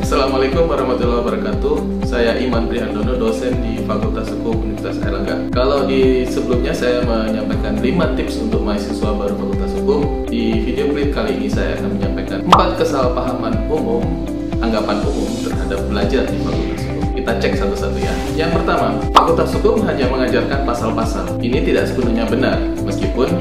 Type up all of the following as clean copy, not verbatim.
Assalamualaikum warahmatullahi wabarakatuh. Saya Iman Prihandono, dosen di Fakultas Hukum Universitas Airlangga. Kalau di sebelumnya saya menyampaikan 5 tips untuk mahasiswa baru Fakultas Hukum, di video klip kali ini saya akan menyampaikan 4 kesalahpahaman umum, anggapan umum terhadap belajar di Fakultas Hukum. Kita cek satu-satu ya. Yang pertama, Fakultas Hukum hanya mengajarkan pasal-pasal. Ini tidak sepenuhnya benar, meskipun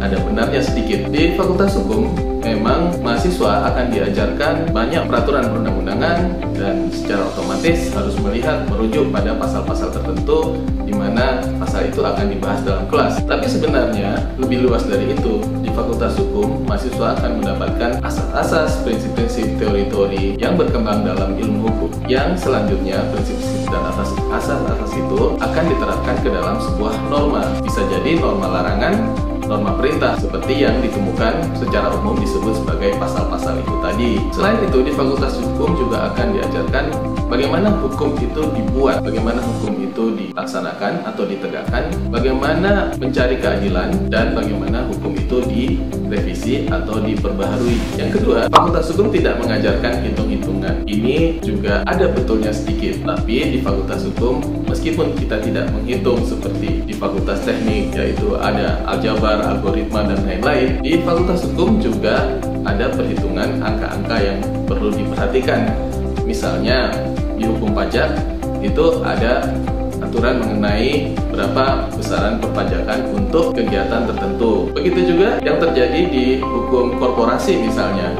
ada benarnya sedikit. Di Fakultas Hukum, memang mahasiswa akan diajarkan banyak peraturan perundang-undangan dan secara otomatis harus melihat merujuk pada pasal-pasal tertentu di mana pasal itu akan dibahas dalam kelas. Tapi sebenarnya lebih luas dari itu. Di Fakultas Hukum, mahasiswa akan mendapatkan asas-asas, prinsip-prinsip, teori-teori yang berkembang dalam ilmu hukum. Yang selanjutnya, prinsip-prinsip dan asas-asas itu akan diterapkan ke dalam sebuah norma. Bisa jadi norma larangan, norma perintah seperti yang ditemukan secara umum disebut sebagai pasal-pasal itu tadi. Selain itu, di Fakultas Hukum juga akan diajarkan bagaimana hukum itu dibuat, bagaimana hukum itu dilaksanakan atau ditegakkan, bagaimana mencari keadilan, dan bagaimana hukum itu direvisi atau diperbaharui. Yang kedua, Fakultas Hukum tidak mengajarkan hitung-hitungan. Ini juga ada betulnya sedikit, tapi di Fakultas Hukum meskipun kita tidak menghitung seperti di Fakultas Teknik, yaitu ada aljabar, algoritma, dan lain-lain, di Fakultas Hukum juga ada perhitungan angka-angka yang perlu diperhatikan. Misalnya di hukum pajak itu ada aturan mengenai berapa besaran perpajakan untuk kegiatan tertentu. Begitu juga yang terjadi di hukum korporasi misalnya.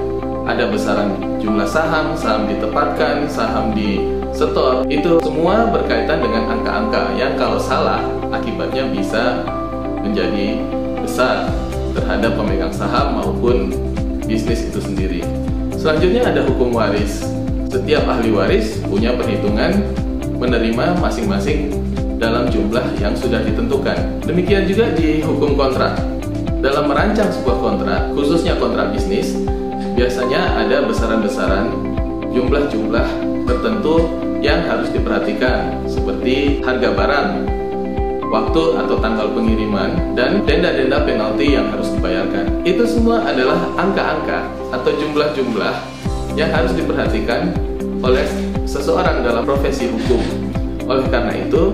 Ada besaran jumlah saham, saham ditempatkan, saham disetor. Itu semua berkaitan dengan angka-angka yang kalau salah akibatnya bisa menjadi besar terhadap pemegang saham maupun bisnis itu sendiri. Selanjutnya ada hukum waris. Setiap ahli waris punya perhitungan menerima masing-masing dalam jumlah yang sudah ditentukan. Demikian juga di hukum kontrak. Dalam merancang sebuah kontrak, khususnya kontrak bisnis, biasanya ada besaran-besaran jumlah-jumlah tertentu yang harus diperhatikan, seperti harga barang, waktu atau tanggal pengiriman, dan denda-denda penalti yang harus dibayarkan. Itu semua adalah angka-angka atau jumlah-jumlah yang harus diperhatikan oleh seseorang dalam profesi hukum. Oleh karena itu,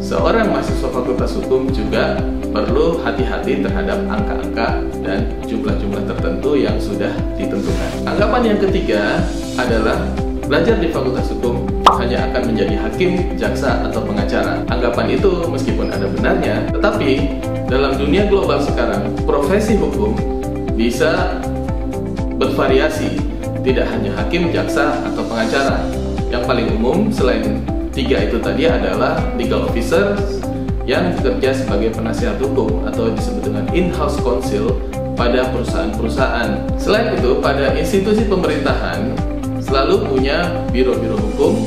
seorang mahasiswa Fakultas Hukum juga perlu hati-hati terhadap angka-angka dan jumlah-jumlah tertentu yang sudah ditentukan. Anggapan yang ketiga adalah belajar di Fakultas Hukum hanya akan menjadi hakim, jaksa, atau pengacara. Anggapan itu meskipun ada benarnya, tetapi dalam dunia global sekarang, profesi hukum bisa bervariasi. Tidak hanya hakim, jaksa, atau pengacara. Yang paling umum selain 3 itu tadi adalah legal officer yang bekerja sebagai penasihat hukum atau disebut dengan in-house counsel pada perusahaan-perusahaan. Selain itu, pada institusi pemerintahan selalu punya biro-biro hukum,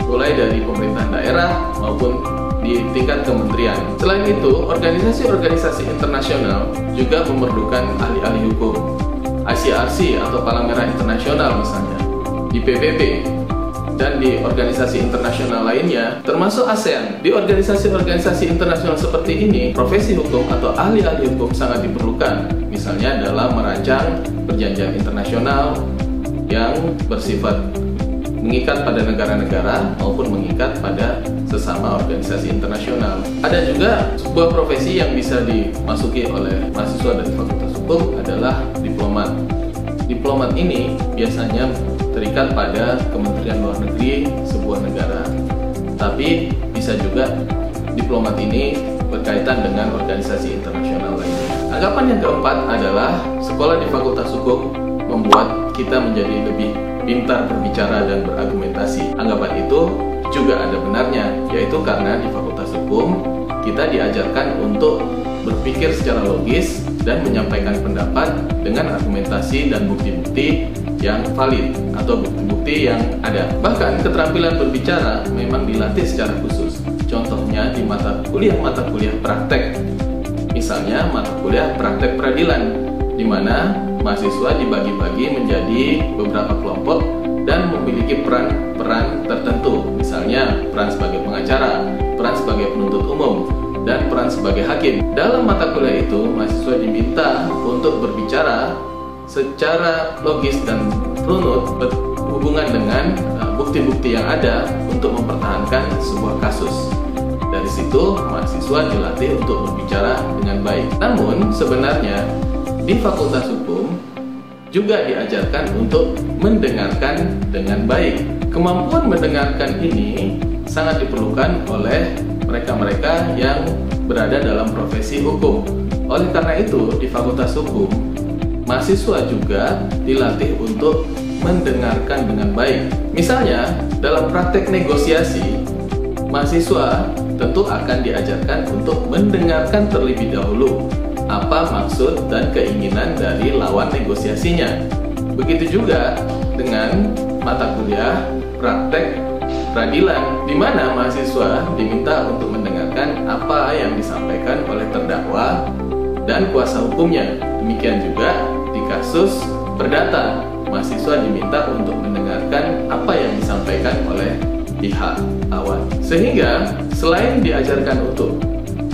mulai dari pemerintahan daerah maupun di tingkat kementerian. Selain itu, organisasi-organisasi internasional juga memerlukan ahli-ahli hukum. ICRC atau Palang Merah Internasional misalnya, di PBB, dan di organisasi internasional lainnya, termasuk ASEAN. Di organisasi-organisasi internasional seperti ini, profesi hukum atau ahli-ahli hukum sangat diperlukan, misalnya dalam merancang perjanjian internasional yang bersifat mengikat pada negara-negara maupun mengikat pada sesama organisasi internasional. Ada juga sebuah profesi yang bisa dimasuki oleh mahasiswa dari Fakultas Hukum adalah diplomat. Diplomat ini biasanya terikat pada Kementerian Luar Negeri sebuah negara. Tapi bisa juga diplomat ini berkaitan dengan organisasi internasional lainnya. Anggapan yang keempat adalah sekolah di Fakultas Hukum membuat kita menjadi lebih pintar berbicara dan berargumentasi. Anggapan itu juga ada benarnya, yaitu karena di Fakultas Hukum kita diajarkan untuk berpikir secara logis dan menyampaikan pendapat dengan argumentasi dan bukti-bukti yang valid atau bukti-bukti yang ada. Bahkan keterampilan berbicara memang dilatih secara khusus. Contohnya di mata kuliah praktek. Misalnya mata kuliah praktek peradilan, di mana mahasiswa dibagi-bagi menjadi beberapa kelompok dan memiliki peran tertentu. Misalnya peran sebagai pengacara, peran sebagai penuntut umum, dan peran sebagai hakim. Dalam mata kuliah itu, mahasiswa diminta untuk berbicara secara logis dan runut, berhubungan dengan bukti-bukti yang ada untuk mempertahankan sebuah kasus. Dari situ, mahasiswa dilatih untuk berbicara dengan baik. Namun, sebenarnya di Fakultas Hukum juga diajarkan untuk mendengarkan dengan baik. Kemampuan mendengarkan ini sangat diperlukan oleh mereka-mereka yang berada dalam profesi hukum. Oleh karena itu, di Fakultas Hukum, mahasiswa juga dilatih untuk mendengarkan dengan baik. Misalnya, dalam praktek negosiasi, mahasiswa tentu akan diajarkan untuk mendengarkan terlebih dahulu apa maksud dan keinginan dari lawan negosiasinya. Begitu juga dengan mata kuliah praktek peradilan, di mana mahasiswa diminta untuk mendengarkan apa yang disampaikan oleh terdakwa dan kuasa hukumnya. Demikian juga di kasus perdata, mahasiswa diminta untuk mendengarkan apa yang disampaikan oleh pihak lawan. Sehingga selain diajarkan untuk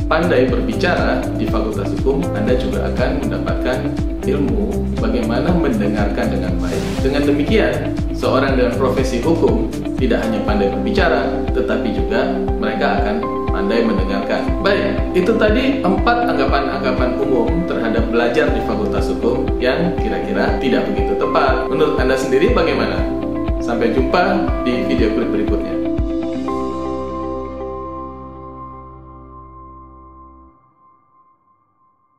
pandai berbicara di Fakultas Hukum, Anda juga akan mendapatkan ilmu bagaimana mendengarkan dengan baik. Dengan demikian, seorang dengan profesi hukum tidak hanya pandai berbicara, tetapi juga mereka akan pandai mendengarkan. Baik, itu tadi 4 anggapan-anggapan umum terhadap belajar di Fakultas Hukum yang kira-kira tidak begitu tepat. Menurut Anda sendiri bagaimana? Sampai jumpa di video klip berikutnya.